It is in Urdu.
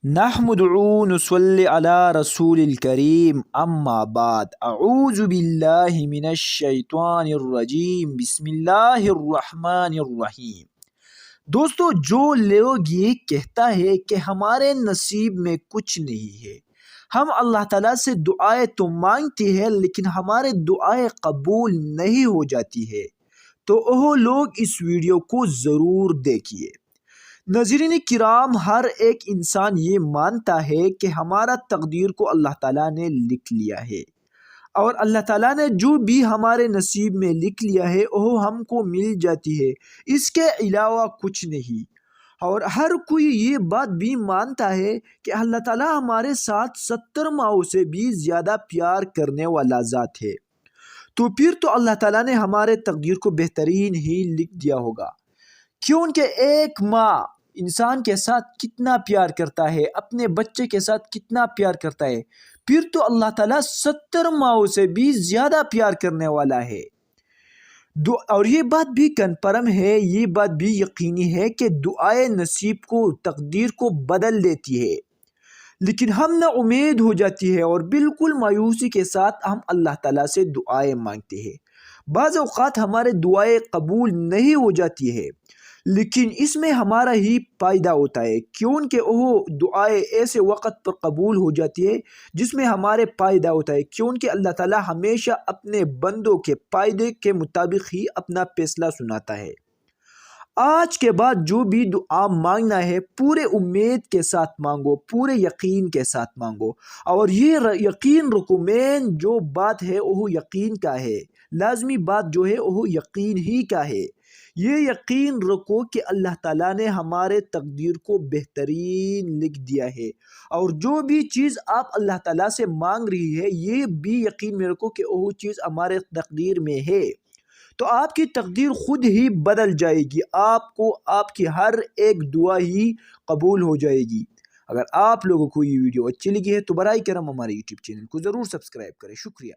نحمدُ نصلی علی رسول الکریم اما بعد اعوذ باللہ من الشیطان الرجیم بسم اللہ الرحمن الرحیم۔ دوستو، جو لوگ یہ کہتا ہے کہ ہمارے نصیب میں کچھ نہیں ہے، ہم اللہ تعالیٰ سے دعائیں تو مانگتے ہیں لیکن ہمارے دعائیں قبول نہیں ہو جاتی ہے، تو وہ لوگ اس ویڈیو کو ضرور دیکھیے۔ ناظرین کرام، ہر ایک انسان یہ مانتا ہے کہ ہمارا تقدیر کو اللہ تعالیٰ نے لکھ لیا ہے، اور اللہ تعالیٰ نے جو بھی ہمارے نصیب میں لکھ لیا ہے وہ ہم کو مل جاتی ہے، اس کے علاوہ کچھ نہیں۔ اور ہر کوئی یہ بات بھی مانتا ہے کہ اللہ تعالیٰ ہمارے ساتھ 70 ماؤں سے بھی زیادہ پیار کرنے والا ذات ہے، تو پھر تو اللہ تعالیٰ نے ہمارے تقدیر کو بہترین ہی لکھ دیا ہوگا، کیونکہ ایک ماں انسان کے ساتھ کتنا پیار کرتا ہے، اپنے بچے کے ساتھ کتنا پیار کرتا ہے، پھر تو اللہ تعالیٰ 70 ماؤں سے بھی زیادہ پیار کرنے والا ہے۔ اور یہ بات بھی کنفرم ہے، یہ بات بھی یقینی ہے کہ دعائیں نصیب کو، تقدیر کو بدل دیتی ہے، لیکن ہم نا امید ہو جاتی ہے اور بالکل مایوسی کے ساتھ ہم اللہ تعالیٰ سے دعائیں مانگتے ہیں۔ بعض اوقات ہمارے دعائیں قبول نہیں ہو جاتی ہے، لیکن اس میں ہمارا ہی فائدہ ہوتا ہے، کیونکہ وہ دعائیں ایسے وقت پر قبول ہو جاتی ہے جس میں ہمارے فائدہ ہوتا ہے، کیونکہ اللہ تعالیٰ ہمیشہ اپنے بندوں کے فائدے کے مطابق ہی اپنا فیصلہ سناتا ہے۔ آج کے بعد جو بھی دعا مانگنا ہے پورے امید کے ساتھ مانگو، پورے یقین کے ساتھ مانگو، اور یہ یقین رکھو، مین جو بات ہے وہ یقین کا ہے، لازمی بات جو ہے وہ یقین ہی کا ہے۔ یہ یقین رکھو کہ اللہ تعالیٰ نے ہمارے تقدیر کو بہترین لکھ دیا ہے، اور جو بھی چیز آپ اللہ تعالیٰ سے مانگ رہی ہے یہ بھی یقین میں رکھو کہ وہ چیز ہمارے تقدیر میں ہے، تو آپ کی تقدیر خود ہی بدل جائے گی، آپ کو آپ کی ہر ایک دعا ہی قبول ہو جائے گی۔ اگر آپ لوگوں کو یہ ویڈیو اچھی لگی ہے تو برائے کرم ہمارے یوٹیوب چینل کو ضرور سبسکرائب کریں۔ شکریہ۔